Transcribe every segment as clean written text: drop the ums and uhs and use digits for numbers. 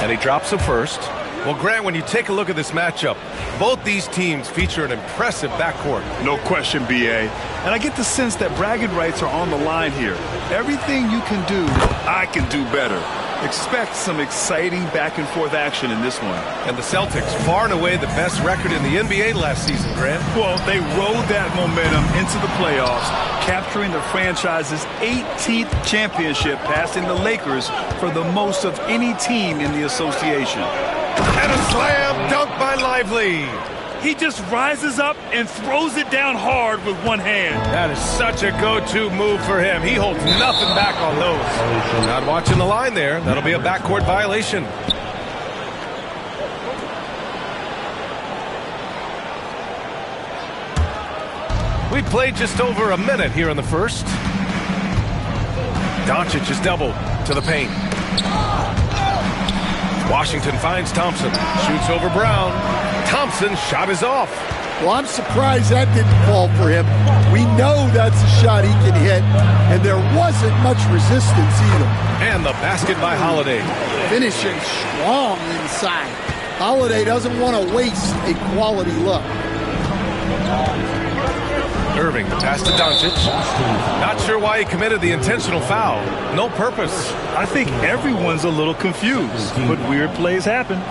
And he drops the first. Well, Grant, when you take a look at this matchup, both these teams feature an impressive backcourt. No question, B.A. And I get the sense that bragging rights are on the line here. Everything you can do, I can do better. Expect some exciting back-and-forth action in this one. And the Celtics, far and away the best record in the NBA last season, Grant. Well, they rode that momentum into the playoffs, capturing the franchise's 18th championship, passing the Lakers for the most of any team in the association. And a slam dunk by Lively. He just rises up and throws it down hard with one hand. That is such a go-to move for him. He holds nothing back on those. Not watching the line there. That'll be a backcourt violation. We played just over a minute here in the first. Doncic is doubled to the paint. Washington finds Thompson. Shoots over Brown. Thompson's shot is off. Well, I'm surprised that didn't fall for him. We know that's a shot he can hit, and there wasn't much resistance either. And the basket by Holiday. Finishing strong inside. Holiday doesn't want to waste a quality look. Irving, the pass to Doncic. Not sure why he committed the intentional foul. No purpose. I think everyone's a little confused, but weird plays happen.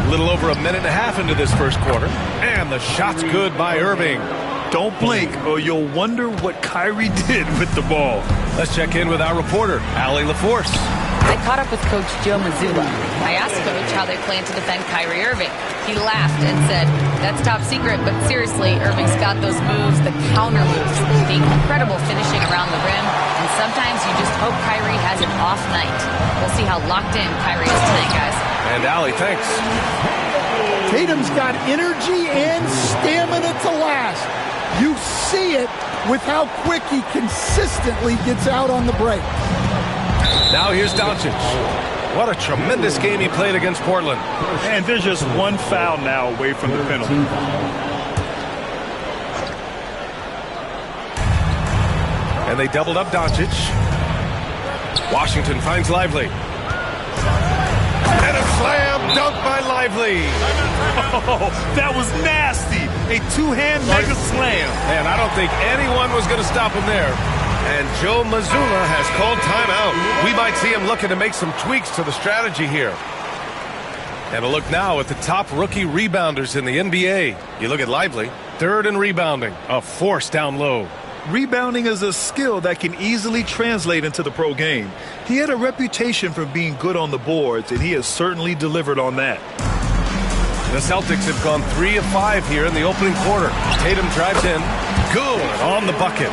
A little over a minute and a half into this first quarter. And the shot's good by Irving. Don't blink or you'll wonder what Kyrie did with the ball. Let's check in with our reporter, Allie LaForce. I caught up with Coach Joe Mazzulla. I asked Coach how they plan to defend Kyrie Irving. He laughed and said, "That's top secret, but seriously, Irving's got those moves, the counter moves, the incredible finishing around the rim, and sometimes you just hope Kyrie has an off night." We'll see how locked in Kyrie is tonight, guys. And Allie, thanks. Tatum's got energy and stamina to last. You see it with how quick he consistently gets out on the break. Now here's Doncic. What a tremendous game he played against Portland. And there's just one foul now away from the penalty. And they doubled up Doncic. Washington finds Lively. And a slam dunk by Lively. Oh, that was nasty. A two-hand mega slam. Man, I don't think anyone was going to stop him there. And Joe Mazzulla has called timeout. We might see him looking to make some tweaks to the strategy here. And a look now at the top rookie rebounders in the NBA. You look at Lively, third in rebounding, a force down low. Rebounding is a skill that can easily translate into the pro game. He had a reputation for being good on the boards, and he has certainly delivered on that. The Celtics have gone 3 of 5 here in the opening quarter. Tatum drives in. Good on the bucket.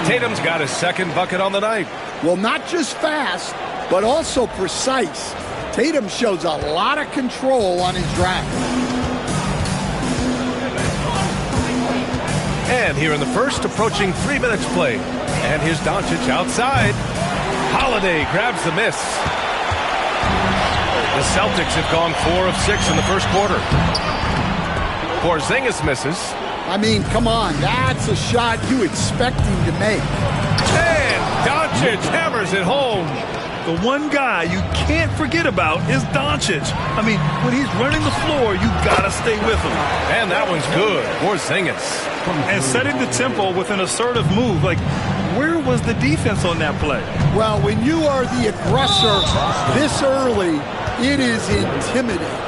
Tatum's got his second bucket on the night. Well, not just fast, but also precise. Tatum shows a lot of control on his drive. And here in the first, approaching 3 minutes play. And here's Doncic outside. Holiday grabs the miss. The Celtics have gone 4 of 6 in the first quarter. Porzingis misses. I mean, come on, that's a shot you expect him to make. And Doncic hammers it home. The one guy you can't forget about is Doncic. I mean, when he's running the floor, you gotta stay with him. And that one's good. Porzingis. And setting the tempo with an assertive move. Like, where was the defense on that play? Well, when you are the aggressor this early, it is intimidating.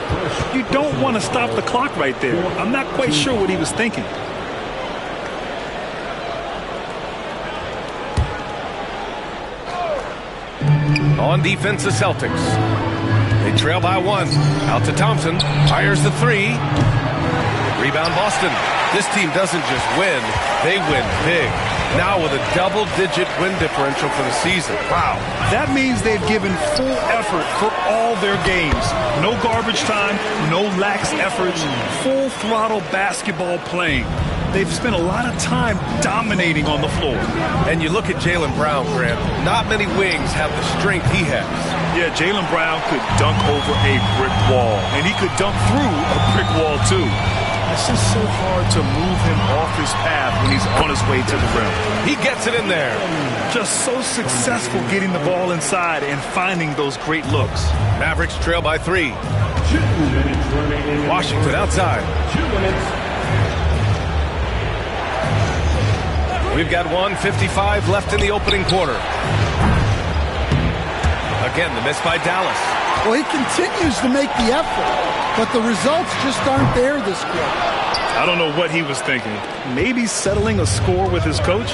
You don't want to stop the clock right there. I'm not quite sure what he was thinking. On defense, the Celtics. They trail by 1. Out to Thompson. Fires the 3. Rebound Boston. This team doesn't just win, they win big. Now with a double-digit win differential for the season. Wow. That means they've given full effort for all their games. No garbage time, no lax efforts, full throttle basketball playing. They've spent a lot of time dominating on the floor. And you look at Jaylen Brown, Grant. Not many wings have the strength he has. Yeah, Jaylen Brown could dunk over a brick wall, and he could dunk through a brick wall too. It's just so hard to move him off his path when he's on his way to the rim. He gets it in there. Just so successful getting the ball inside and finding those great looks. Mavericks trail by 3. Washington outside. We've got 1:55 left in the opening quarter. Again, the miss by Dallas. Well, he continues to make the effort, but the results just aren't there this quarter. I don't know what he was thinking. Maybe settling a score with his coach?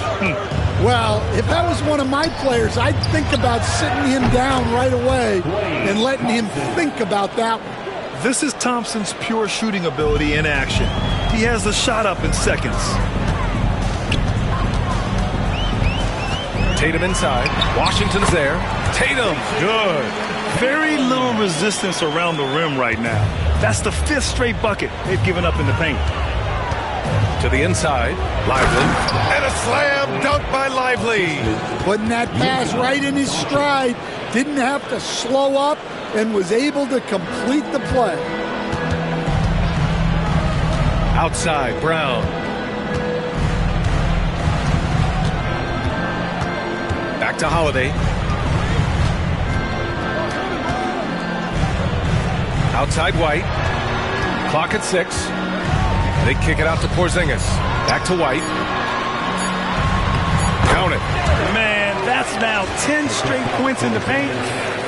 Well, if that was one of my players, I'd think about sitting him down right away and letting him think about that one. This is Thompson's pure shooting ability in action. He has the shot up in seconds. Tatum inside. Washington's there. Tatum, good. Very little resistance around the rim right now. That's the 5th straight bucket they've given up in the paint. To the inside. Lively. And a slam dunk by Lively. Putting that pass right in his stride. Didn't have to slow up and was able to complete the play. Outside, Brown. Back to Holiday. Outside White. Clock at 6. They kick it out to Porzingis. Back to White. Count it. Man, that's now 10 straight points in the paint.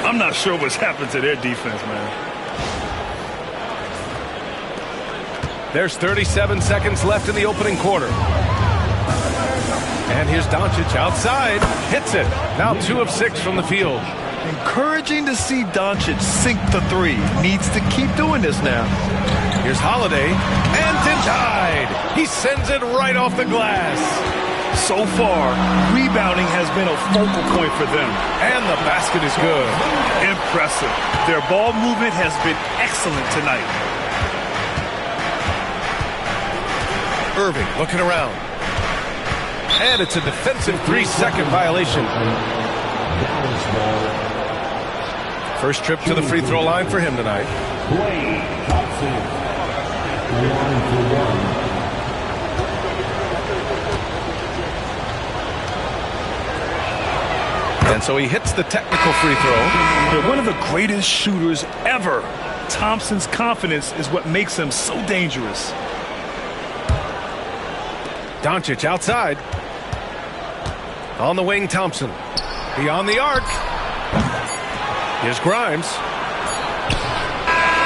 I'm not sure what's happened to their defense, man. There's 37 seconds left in the opening quarter. And here's Doncic outside. Hits it. Now 2 of 6 from the field. Encouraging to see Doncic sink the 3. Needs to keep doing this now. Here's Holiday. And denied. He sends it right off the glass. So far, rebounding has been a focal point for them. And the basket is good. Impressive. Their ball movement has been excellent tonight. Irving looking around. And it's a defensive 3-second violation. First trip to the free throw line for him tonight. And so he hits the technical free throw. They're one of the greatest shooters ever. Thompson's confidence is what makes him so dangerous. Doncic outside. On the wing, Thompson. Beyond the arc. Here's Grimes.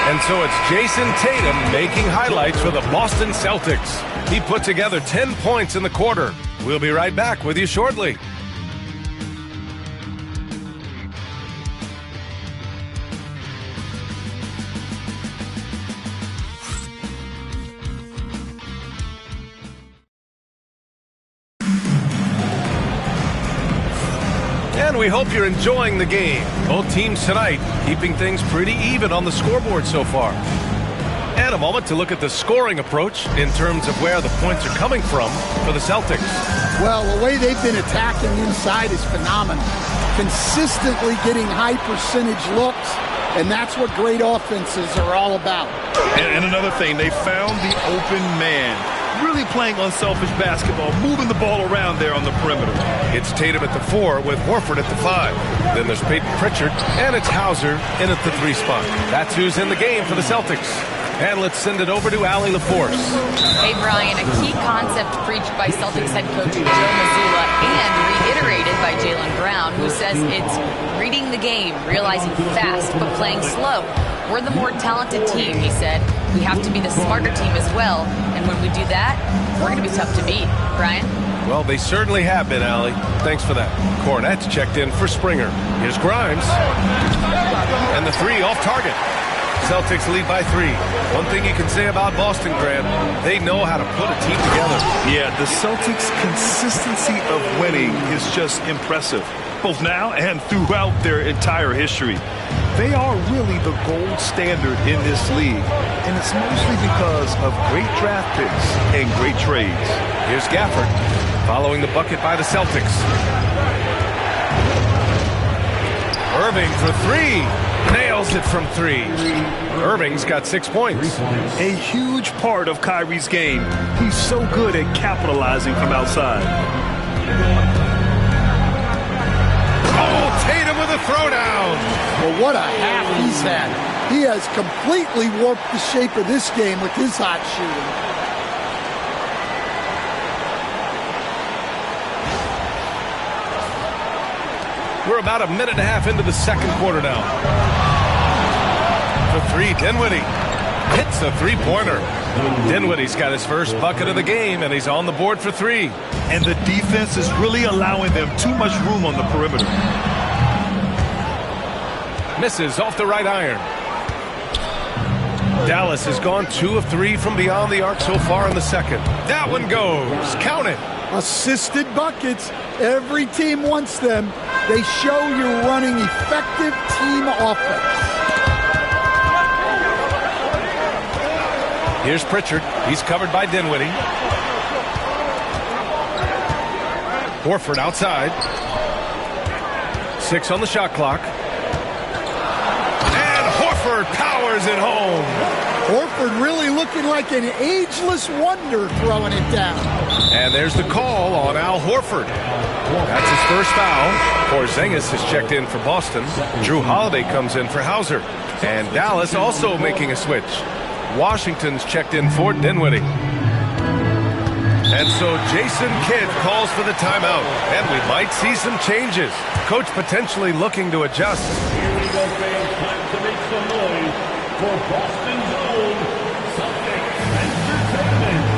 And so it's Jason Tatum making highlights for the Boston Celtics. He put together 10 points in the quarter. We'll be right back with you shortly. And we hope you're enjoying the game. Both teams tonight keeping things pretty even on the scoreboard so far. And a moment to look at the scoring approach in terms of where the points are coming from for the Celtics. Well, the way they've been attacking inside is phenomenal. Consistently getting high percentage looks, and that's what great offenses are all about. And another thing, they found the open man. Really playing unselfish basketball, moving the ball around there on the perimeter. It's Tatum at the 4 with Horford at the 5. Then there's Peyton Pritchard, and it's Hauser in at the 3 spot. That's who's in the game for the Celtics. And let's send it over to Allie LaForce. Hey, Brian, a key concept preached by Celtics head coach Joe Mazzulla and reiterated by Jaylen Brown, who says it's reading the game, realizing fast, but playing slow. We're the more talented team, he said. We have to be the smarter team as well. And when we do that, we're going to be tough to beat. Brian? Well, they certainly have been, Allie. Thanks for that. Cornette's checked in for Springer. Here's Grimes. And the 3 off target. Celtics lead by 3. One thing you can say about Boston, Grant, they know how to put a team together. Yeah, the Celtics' consistency of winning is just impressive, both now and throughout their entire history. They are really the gold standard in this league, and it's mostly because of great draft picks and great trades. Here's Gafford, following the bucket by the Celtics. Irving for 3. Nails it from 3. Irving's got 6 points. A huge part of Kyrie's game. He's so good at capitalizing from outside. Oh, Tatum with a throwdown. Well, what a half he's had. He has completely warped the shape of this game with his hot shooting. We're about a minute and a half into the second quarter now. For 3, Dinwiddie hits a three-pointer. Dinwiddie's got his first bucket of the game, and he's on the board for 3. And the defense is really allowing them too much room on the perimeter. Misses off the right iron. Dallas has gone 2 of 3 from beyond the arc so far in the second. That one goes. Count it. Assisted buckets. Every team wants them. They show you're running effective team offense. Here's Pritchard. He's covered by Dinwiddie. Horford outside. 6 on the shot clock. And Horford powers it home. Horford really looking like an ageless wonder throwing it down. And there's the call on Al Horford. That's his first foul. Porzingis has checked in for Boston. Drew Holiday comes in for Hauser. And Dallas also making a switch. Washington's checked in for Dinwiddie. And so Jason Kidd calls for the timeout. And we might see some changes. Coach potentially looking to adjust. Here we go, fans. Time to make some noise for Boston's own Celtics Entertainment.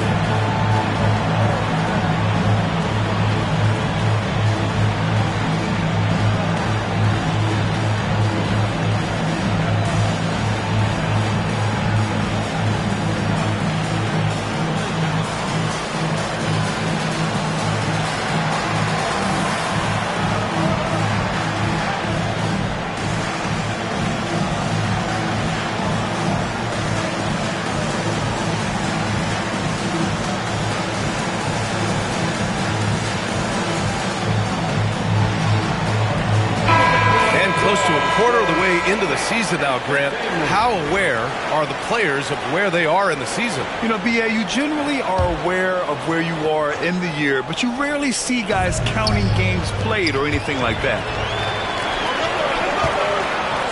Quarter of the way into the season now, Grant. How aware are the players of where they are in the season? You know, B.A., you generally are aware of where you are in the year, but you rarely see guys counting games played or anything like that.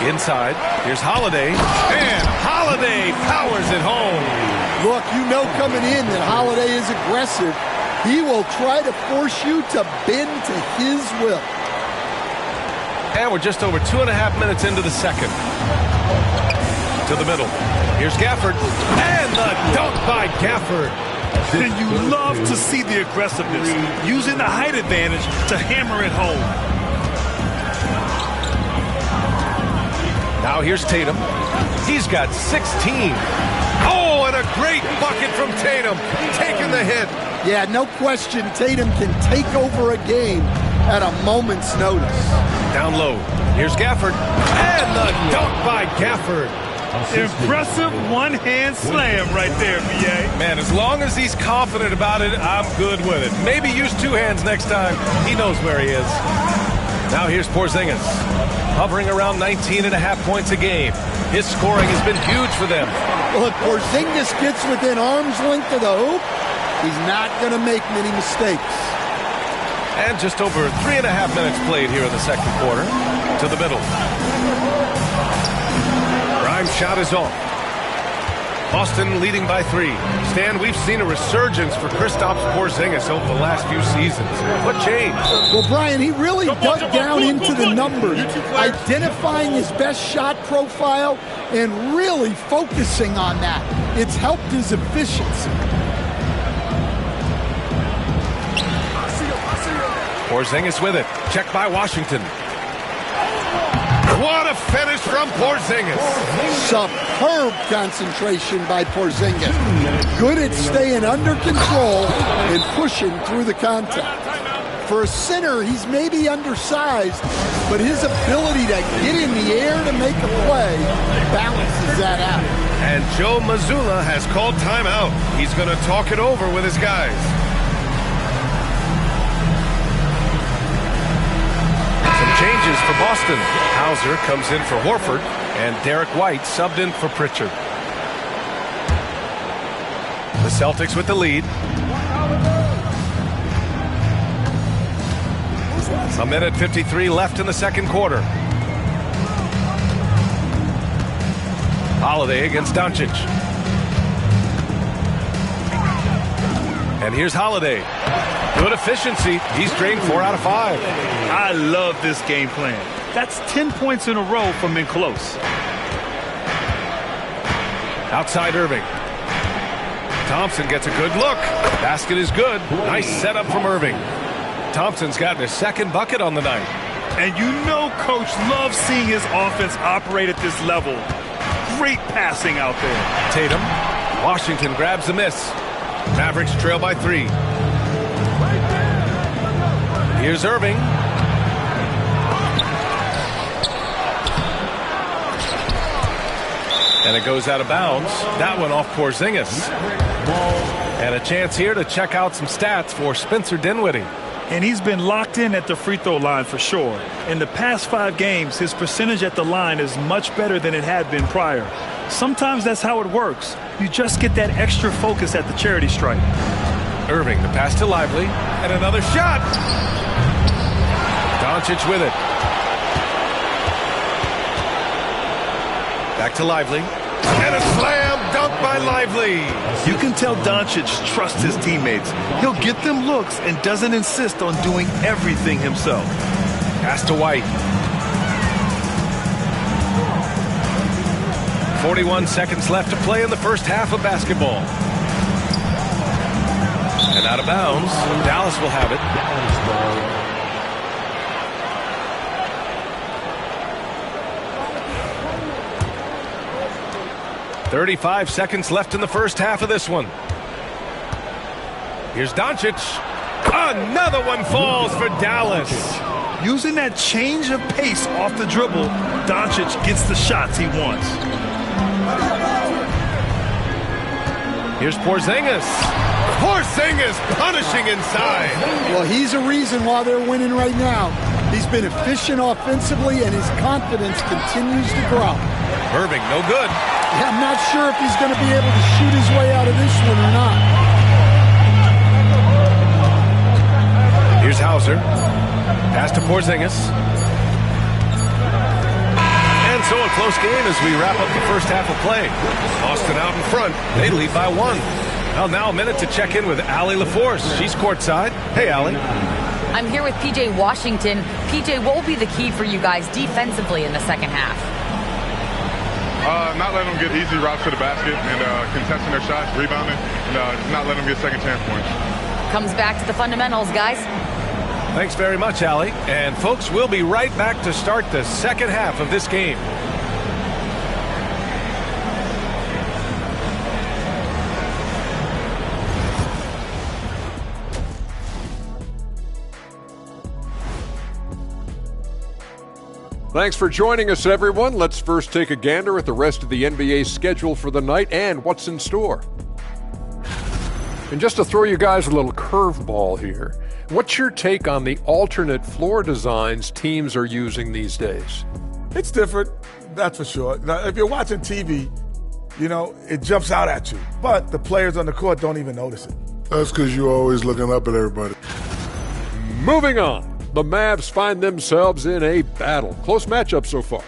Inside, here's Holiday, and Holiday powers it home. Look, you know coming in that Holiday is aggressive. He will try to force you to bend to his will. And we're just over 2.5 minutes into the second. To the middle. Here's Gafford. And the dunk by Gafford. And you love to see the aggressiveness, using the height advantage to hammer it home. Now here's Tatum. He's got 16. Oh, and a great bucket from Tatum. Taking the hit. Yeah, no question Tatum can take over a game at a moment's notice. Down low. Here's Gafford. And the dunk by Gafford. Impressive one-hand slam right there, B.A. Man, as long as he's confident about it, I'm good with it. Maybe use 2 hands next time. He knows where he is. Now here's Porzingis. Hovering around 19.5 points a game. His scoring has been huge for them. Look, Porzingis gets within arm's length of the hoop. He's not going to make many mistakes. And just over 3.5 minutes played here in the second quarter. To the middle. Prime shot is off. Boston leading by 3. Stan, we've seen a resurgence for Kristaps Porzingis over the last few seasons. What changed? Well, Brian, he really dug down into the numbers, identifying his best shot profile and really focusing on that. It's helped his efficiency. Porzingis with it. Checked by Washington. What a finish from Porzingis. Superb concentration by Porzingis. Good at staying under control and pushing through the contact. For a center, he's maybe undersized, but his ability to get in the air to make a play balances that out. And Joe Mazzulla has called timeout. He's going to talk it over with his guys. Changes for Boston. Hauser comes in for Horford. And Derek White subbed in for Pritchard. The Celtics with the lead. A minute 53 left in the second quarter. Holiday against Doncic. And here's Holiday. Good efficiency. He's drained 4 out of 5. I love this game plan. That's 10 points in a row from in close. Outside Irving. Thompson gets a good look. Basket is good. Nice setup from Irving. Thompson's gotten his second bucket on the night. And you know Coach loves seeing his offense operate at this level. Great passing out there. Tatum. Washington grabs the miss. Mavericks trail by 3. Here's Irving. And it goes out of bounds. That one off Porzingis. And a chance here to check out some stats for Spencer Dinwiddie. And he's been locked in at the free throw line for sure. In the past 5 games, his percentage at the line is much better than it had been prior. Sometimes that's how it works. You just get that extra focus at the charity stripe. Irving, the pass to Lively. And another shot. Doncic with it. Back to Lively. And a slam dunk by Lively. You can tell Doncic trusts his teammates. He'll get them looks and doesn't insist on doing everything himself. Pass to White. 41 seconds left to play in the first half of basketball. And out of bounds. Dallas will have it. 35 seconds left in the first half of this one. Here's Doncic. Another one falls for Dallas. Using that change of pace off the dribble, Doncic gets the shots he wants. Here's Porzingis. Porzingis punishing inside. Well, he's a reason why they're winning right now. He's been efficient offensively, and his confidence continues to grow. Irving, no good. Yeah, I'm not sure if he's going to be able to shoot his way out of this one or not. Here's Hauser. Pass to Porzingis. And so a close game as we wrap up the first half of play. Boston out in front. They lead by 1. Well, now a minute to check in with Allie LaForce. She's courtside. Hey, Allie. I'm here with PJ Washington. PJ, what will be the key for you guys defensively in the second half? Not letting them get easy routes to the basket and contesting their shots, rebounding, and not letting them get second chance points. Comes back to the fundamentals, guys. Thanks very much, Allie. And folks, we'll be right back to start the second half of this game. Thanks for joining us, everyone. Let's first take a gander at the rest of the NBA schedule for the night and what's in store. And just to throw you guys a little curveball here, what's your take on the alternate floor designs teams are using these days? It's different, that's for sure. Now, if you're watching TV, you know, it jumps out at you. But the players on the court don't even notice it. That's because you're always looking up at everybody. Moving on. The Mavs find themselves in a battle. Close matchup so far.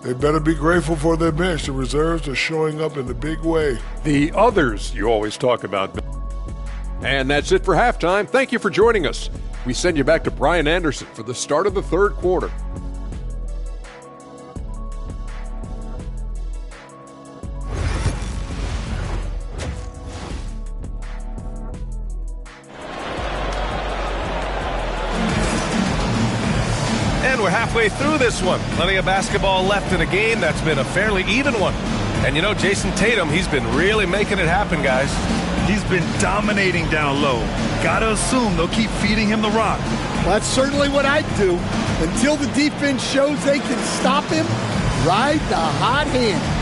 They better be grateful for their bench. The reserves are showing up in a big way. The others you always talk about. And that's it for halftime. Thank you for joining us. We send you back to Brian Anderson for the start of the third quarter. And we're halfway through this one. Plenty of basketball left in a game that's been a fairly even one. And you know, Jason Tatum, he's been really making it happen, guys. He's been dominating down low. Gotta assume they'll keep feeding him the rock. That's certainly what I'd do. Until the defense shows they can stop him, ride the hot hand.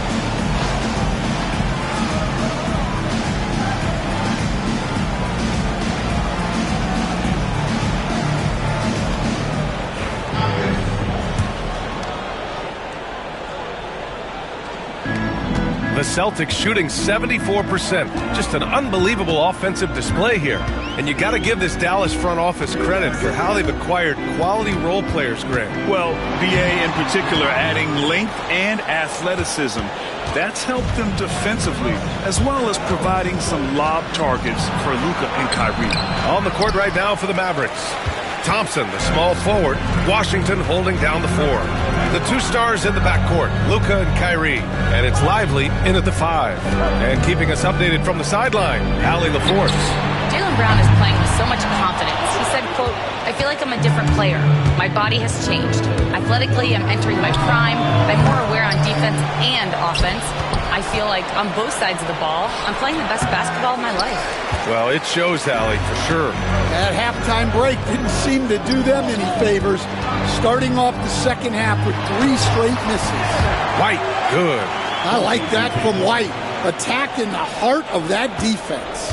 The Celtics shooting 74%. Just an unbelievable offensive display here. And you got to give this Dallas front office credit for how they've acquired quality role players, Greg. Well, BA in particular adding length and athleticism. That's helped them defensively, as well as providing some lob targets for Luka and Kyrie. On the court right now for the Mavericks. Thompson, the small forward. Washington holding down the 4. The 2 stars in the backcourt, Luka and Kyrie. And it's Lively in at the 5. And keeping us updated from the sideline, Allie LaForce. Jaylen Brown is playing with so much confidence. He said, quote, "I feel like I'm a different player. My body has changed. Athletically, I'm entering my prime. I'm more aware on defense and offense. I feel like on both sides of the ball, I'm playing the best basketball of my life." Well, it shows, Allie, for sure. That halftime break didn't seem to do them any favors, starting off the second half with 3 straight misses. White, good. I like that from White, attacking the heart of that defense.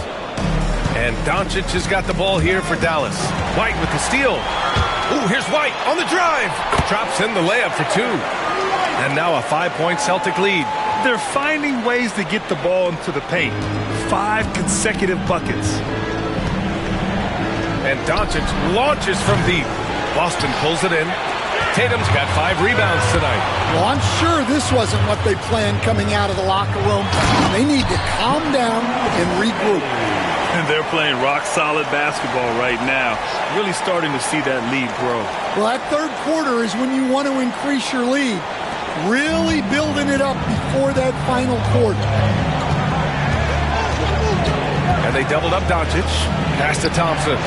And Doncic has got the ball here for Dallas. White with the steal. Ooh, here's White on the drive. Drops in the layup for 2. And now a 5-point Celtic lead. They're finding ways to get the ball into the paint. 5 consecutive buckets. And Doncic launches from deep. Boston pulls it in. Tatum's got 5 rebounds tonight. Well, I'm sure this wasn't what they planned coming out of the locker room. They need to calm down and regroup. And they're playing rock-solid basketball right now. Really starting to see that lead grow. Well, that third quarter is when you want to increase your lead. Really building it up before that final quarter. And they doubled up Doncic. Pass to Thompson.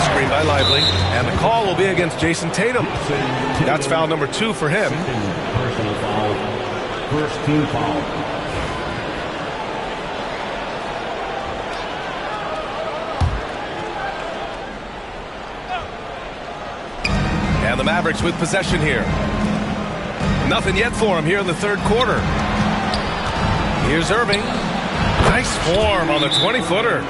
Screen by Lively. And the call will be against Jason Tatum. That's foul number 2 for him. Personal foul. First team foul. And the Mavericks with possession here. Nothing yet for him here in the third quarter. Here's Irving. Nice form on the 20-footer.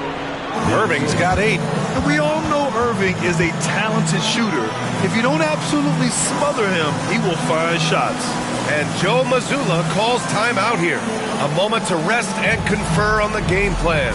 Irving's got 8. And we all know Irving is a talented shooter. If you don't absolutely smother him, he will find shots. And Joe Mazzulla calls timeout here. A moment to rest and confer on the game plan.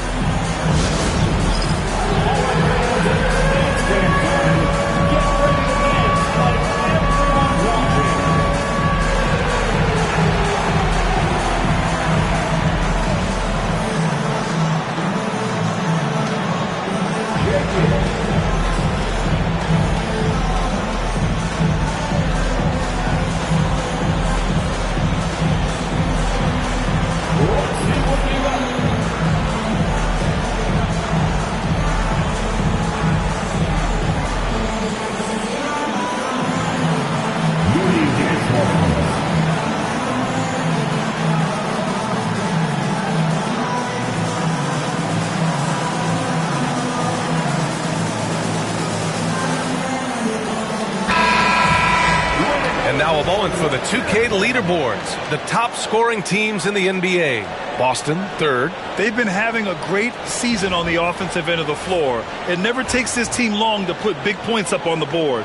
Now a moment for the 2K leaderboards. The top scoring teams in the NBA. Boston, 3rd. They've been having a great season on the offensive end of the floor. It never takes this team long to put big points up on the board.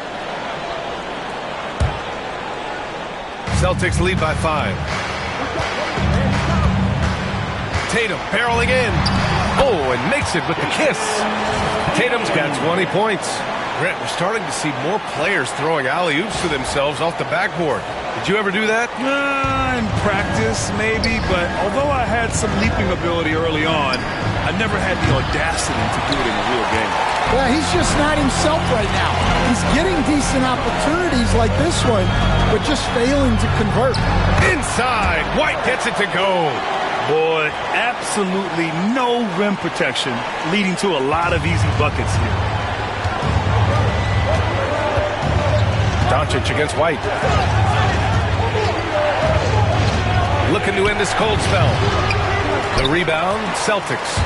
Celtics lead by 5. Tatum barreling in. Oh, and makes it with the kiss. Tatum's got 20 points. Brett, we're starting to see more players throwing alley-oops to themselves off the backboard. Did you ever do that? In practice, maybe, but although I had some leaping ability early on, I never had the audacity to do it in a real game. Well, he's just not himself right now. He's getting decent opportunities like this one, but just failing to convert. Inside, White gets it to go. Boy, absolutely no rim protection, leading to a lot of easy buckets here. Doncic against White. Looking to end this cold spell. The rebound, Celtics.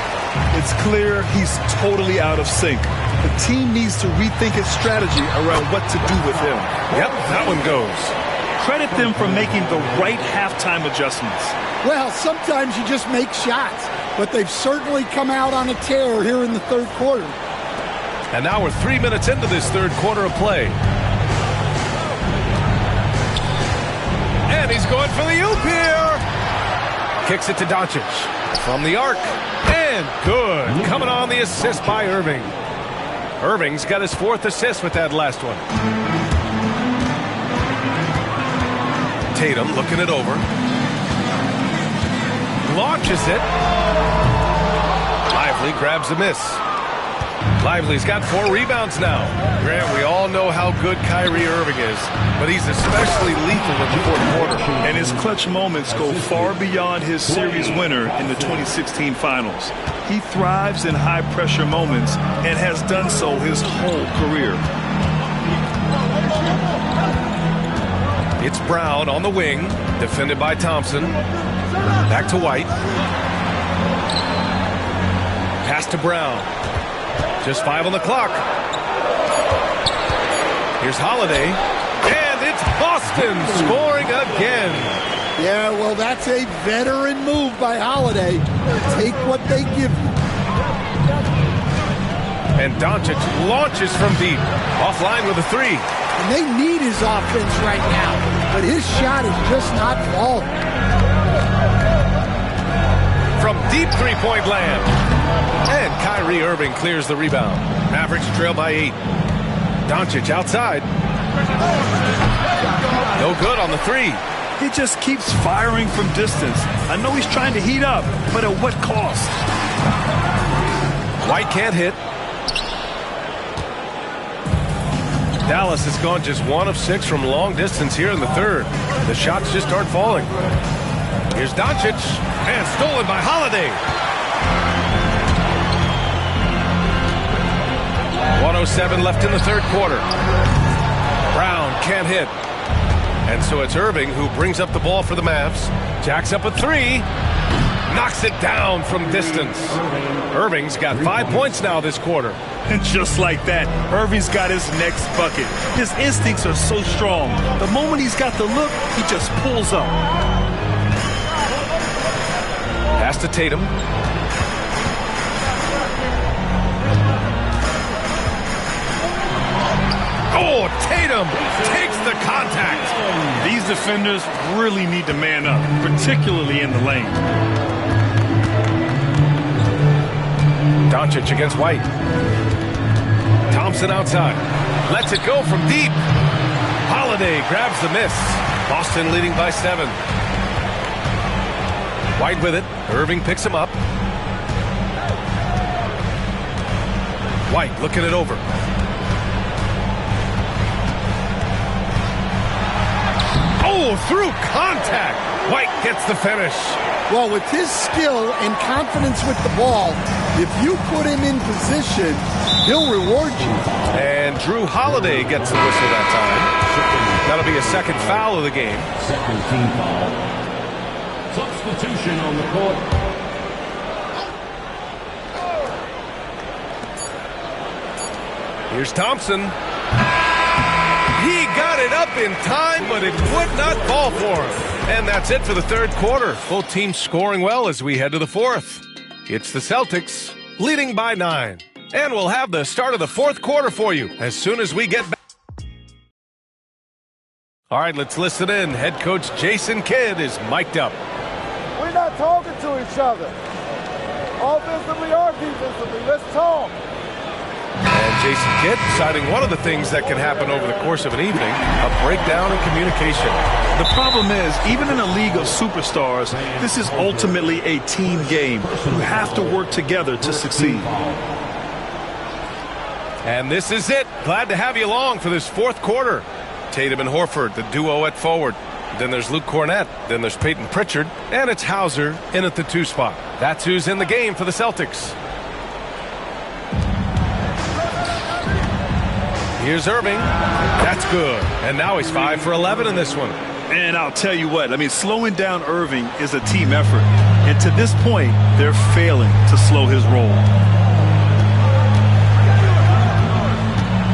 It's clear he's totally out of sync. The team needs to rethink its strategy around what to do with him. Yep, that one goes. Credit them for making the right halftime adjustments. Well, sometimes you just make shots, but they've certainly come out on a tear here in the third quarter. And now we're 3 minutes into this third quarter of play. And he's going for the oop here. Kicks it to Doncic. From the arc. And good. Coming on the assist by Irving. Irving's got his 4th assist with that last one. Tatum looking it over. Launches it. Lively grabs a miss. Lively's got 4 rebounds now. Grant, we all know how good Kyrie Irving is, but he's especially lethal in the 4th quarter. And his clutch moments go far beyond his series winner in the 2016 finals. He thrives in high-pressure moments and has done so his whole career. It's Brown on the wing, defended by Thompson. Back to White. Pass to Brown. Just 5 on the clock. Here's Holiday. And it's Boston scoring again. Yeah, well, that's a veteran move by Holiday. Take what they give you. And Doncic launches from deep. Offline with a 3. And they need his offense right now. But his shot is just not falling. From deep three-point land. And Kyrie Irving clears the rebound. Mavericks trail by 8. Doncic outside. No good on the 3. He just keeps firing from distance. I know he's trying to heat up, but at what cost? White can't hit. Dallas has gone just 1 of 6 from long distance here in the 3rd. The shots just aren't falling. Here's Doncic. And stolen by Holiday. 1:07 left in the 3rd quarter. Brown can't hit. And so it's Irving who brings up the ball for the Mavs. Jacks up a 3. Knocks it down from distance. Irving's got 5 points now this quarter. And just like that, Irving's got his next bucket. His instincts are so strong. The moment he's got the look, he just pulls up. Pass to Tatum. Oh, Tatum takes the contact. These defenders really need to man up, particularly in the lane. Doncic against White. Thompson outside. Lets it go from deep. Holiday grabs the miss. Boston leading by 7. White with it. Irving picks him up. White looking it over. Oh, through contact. White gets the finish. Well, with his skill and confidence with the ball, if you put him in position, he'll reward you. And Drew Holiday gets the whistle that time. That'll be a 2nd foul of the game. 2nd team foul. Substitution on the court. Here's Thompson. He got it up in time, but it would not fall for him. And that's it for the 3rd quarter. Both teams scoring well as we head to the 4th. It's the Celtics leading by 9. And we'll have the start of the 4th quarter for you as soon as we get back. All right, let's listen in. Head coach Jason Kidd is mic'd up. We're not talking to each other. Offensively or defensively, let's talk. And Jason Kidd citing one of the things that can happen over the course of an evening, a breakdown in communication. The problem is, even in a league of superstars, this is ultimately a team game. You have to work together to succeed. And this is it. Glad to have you along for this 4th quarter. Tatum and Horford, the duo at forward. Then there's Luke Cornett. Then there's Peyton Pritchard. And it's Hauser in at the 2 spot. That's who's in the game for the Celtics. Here's Irving. That's good. And now he's 5 for 11 in this one. And I'll tell you what, slowing down Irving is a team effort. And to this point, they're failing to slow his roll.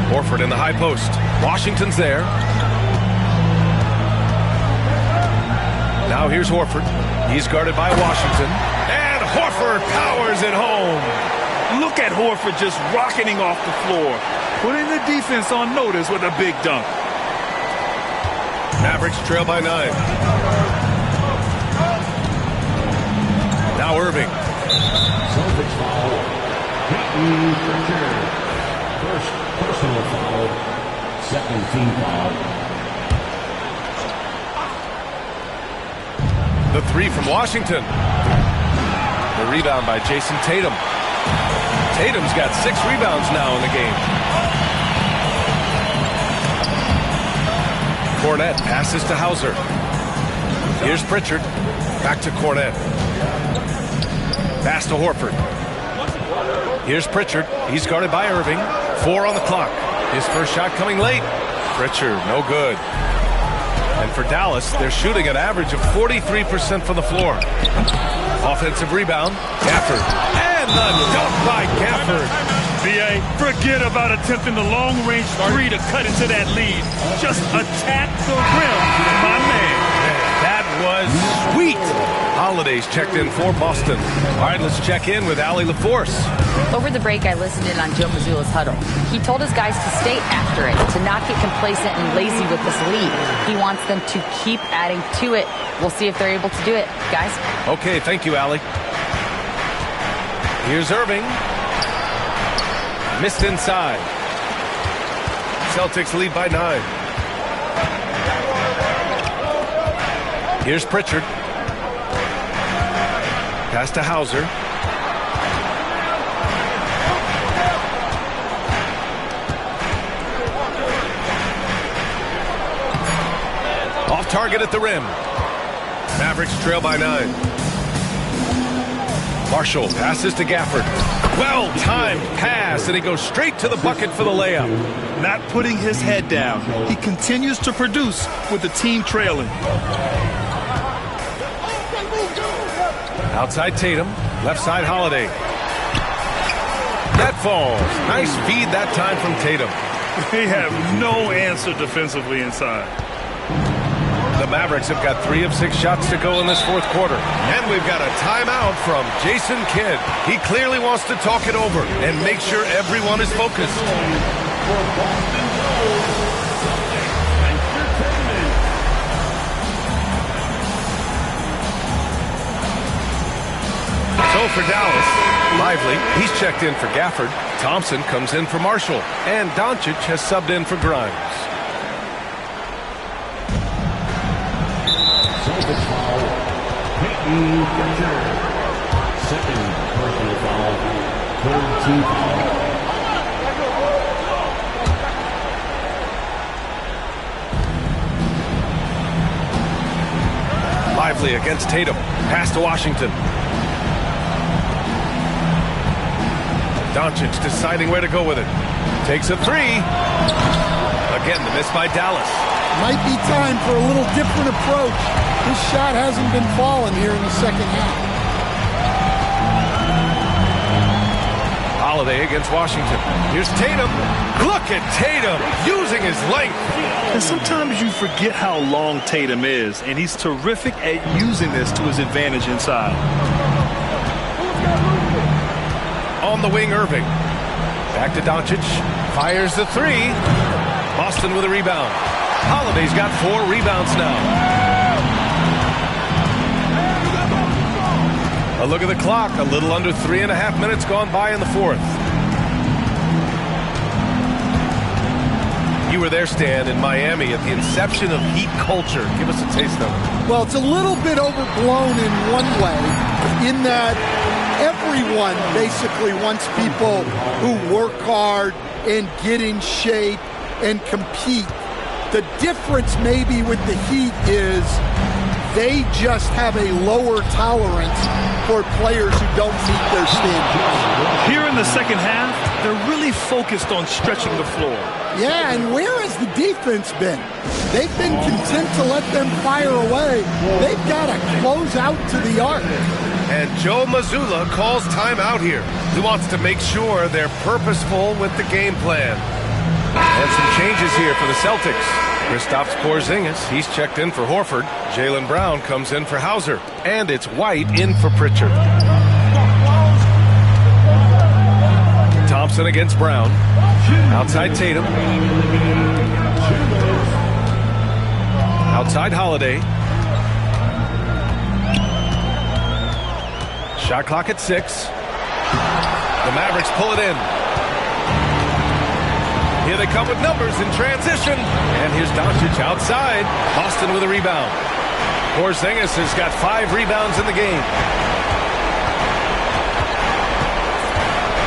Horford in the high post. Washington's there. Now here's Horford. He's guarded by Washington. And Horford powers it home. Look at Horford just rocketing off the floor, putting the defense on notice with a big dunk. Mavericks trail by 9. Now Irving. Celtics foul. Peyton Pritchard. First personal foul. Second team foul. The three from Washington. The rebound by Jason Tatum. Tatum's got 6 rebounds now in the game. Cornette passes to Hauser. Here's Pritchard. Back to Cornette. Pass to Horford. Here's Pritchard. He's guarded by Irving. 4 on the clock. His first shot coming late. Pritchard, no good. And for Dallas, they're shooting an average of 43% from the floor. Offensive rebound, Gafford. And the dunk by Gafford. B.A., forget about attempting the long-range three to cut into that lead. Just attack the rim, my man. That was sweet. Holiday's checked in for Boston. All right, let's check in with Allie LaForce. Over the break, I listened in on Joe Mazzulla's huddle. He told his guys to stay after it, to not get complacent and lazy with this lead. He wants them to keep adding to it. We'll see if they're able to do it, guys. Okay, thank you, Allie. Here's Irving. Missed inside. Celtics lead by 9. Here's Pritchard. Pass to Hauser. Off target at the rim. Mavericks trail by 9. Marshall passes to Gafford. Well-timed pass, and he goes straight to the bucket for the layup. Not putting his head down. He continues to produce with the team trailing. Outside Tatum, left side Holiday. That falls. Nice feed that time from Tatum. They have no answer defensively inside. The Mavericks have got 3 of 6 shots to go in this fourth quarter. And we've got a timeout from Jason Kidd. He clearly wants to talk it over and make sure everyone is focused. So for Dallas, Lively, he's checked in for Gafford. Thompson comes in for Marshall. And Doncic has subbed in for Grimes. Celtics foul. Peyton Pritchard. Second personal foul. Third team foul. Lively against Tatum. Pass to Washington. Doncic deciding where to go with it. Takes a 3. Again, the miss by Dallas. Might be time for a little different approach. This shot hasn't been falling here in the second half. Holiday against Washington. Here's Tatum. Look at Tatum using his length. And sometimes you forget how long Tatum is, and he's terrific at using this to his advantage inside. On the wing, Irving. Back to Doncic. Fires the 3. Boston with a rebound. Holiday's got 4 rebounds now. A look at the clock. A little under 3.5 minutes gone by in the fourth. You were there, Stan, in Miami at the inception of heat culture. Give us a taste of it. Well, it's a little bit overblown in one way, in that everyone basically wants people who work hard and get in shape and compete. The difference maybe with the Heat is they just have a lower tolerance for players who don't meet their standards. Here in the second half, they're really focused on stretching the floor. Yeah, and where has the defense been? They've been content to let them fire away. They've got to close out to the arc. And Joe Mazzulla calls timeout here. He wants to make sure they're purposeful with the game plan. And some changes here for the Celtics. Kristaps Porzingis, he's checked in for Horford. Jaylen Brown comes in for Hauser. And it's White in for Pritchard. Thompson against Brown. Outside Tatum. outside Holiday. Shot clock at 6. The Mavericks pull it in. Here they come with numbers in transition. And here's Doncic outside. Boston with a rebound. Porzingis has got 5 rebounds in the game.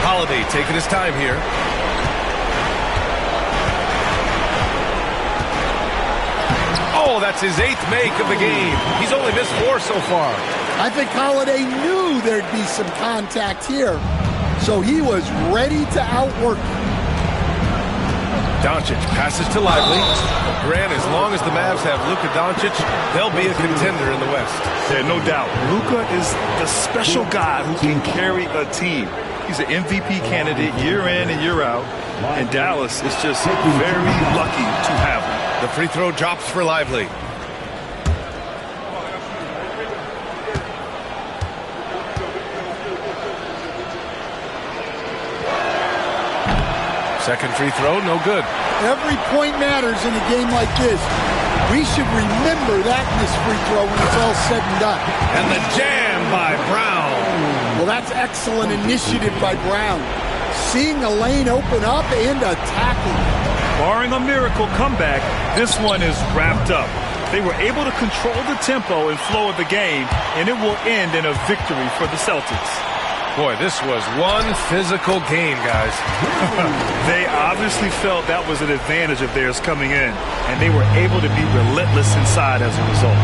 Holiday taking his time here. Oh, that's his 8th make of the game. He's only missed 4 so far. I think Holiday knew there'd be some contact here, so he was ready to outwork him. Doncic passes to Lively. Grant, as long as the Mavs have Luka Doncic, they'll be a contender in the West. Yeah, no doubt. Luka is the special guy who can carry a team. He's an MVP candidate year in and year out, and Dallas is just very lucky to have him. The free throw drops for Lively. Second free throw, no good. Every point matters in a game like this. We should remember that in this free throw when it's all said and done. And the jam by Brown. Well, that's excellent initiative by Brown. Seeing the lane open up and attacking. Barring a miracle comeback, this one is wrapped up. They were able to control the tempo and flow of the game, and it will end in a victory for the Celtics. Boy, this was one physical game, guys. They obviously felt that was an advantage of theirs coming in, and they were able to be relentless inside as a result.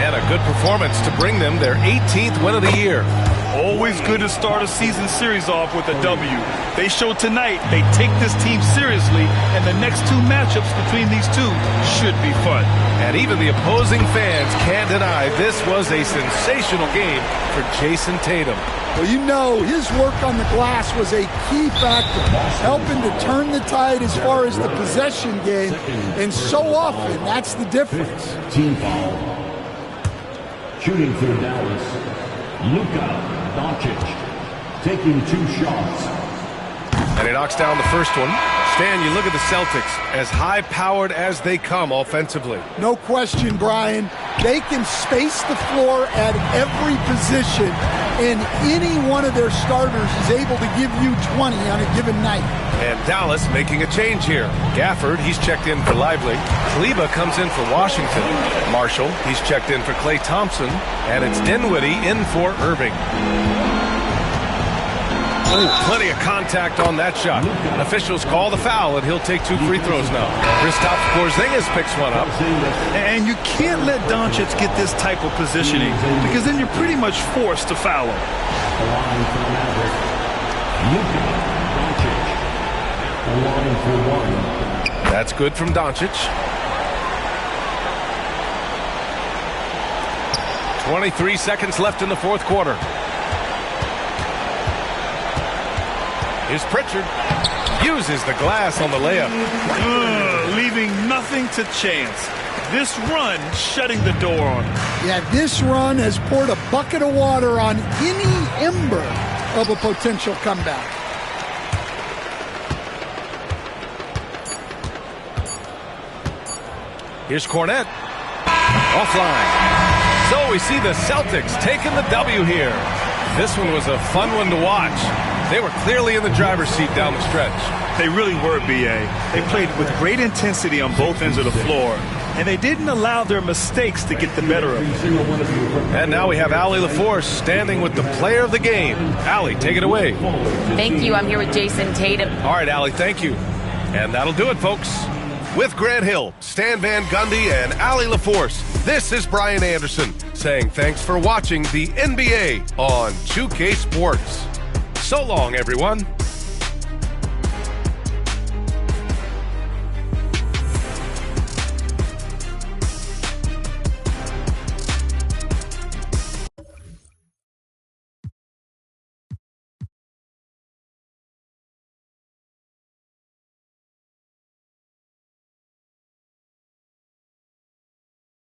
And a good performance to bring them their 18th win of the year. Always good to start a season series off with a W. They showed tonight they take this team seriously, and the next 2 matchups between these two should be fun. And even the opposing fans can't deny this was a sensational game for Jason Tatum. Well, you know, his work on the glass was a key factor, helping to turn the tide as far as the possession game, and so often that's the difference. Team foul. Shooting for Dallas, Luka Doncic, taking 2 shots. And he knocks down the first one. Stan, you look at the Celtics, as high-powered as they come offensively. No question, Brian. They can space the floor at every position, and any one of their starters is able to give you 20 on a given night. And Dallas making a change here. Gafford, he's checked in for Lively. Kleba comes in for Washington. Marshall, he's checked in for Klay Thompson. And it's Dinwiddie in for Irving. Oh, plenty of contact on that shot. Officials call the foul, and he'll take 2 free throws now. Kristaps Porzingis picks one up. And you can't let Doncic get this type of positioning, because then you're pretty much forced to foul him. That's good from Doncic. 23 seconds left in the 4th quarter. Here's Pritchard. Uses the glass on the layup. Leaving nothing to chance. This run shutting the door on him. Yeah, this run has poured a bucket of water on any ember of a potential comeback. Here's Cornette. Offline. So we see the Celtics taking the W here. This one was a fun one to watch. They were clearly in the driver's seat down the stretch. They really were, B.A. They played with great intensity on both ends of the floor, and they didn't allow their mistakes to get the better of them. And now we have Allie LaForce standing with the player of the game. Allie, take it away. Thank you. I'm here with Jason Tatum. All right, Allie, thank you. And that'll do it, folks. With Grant Hill, Stan Van Gundy, and Allie LaForce, this is Brian Anderson saying thanks for watching the NBA on 2K Sports. So long, everyone.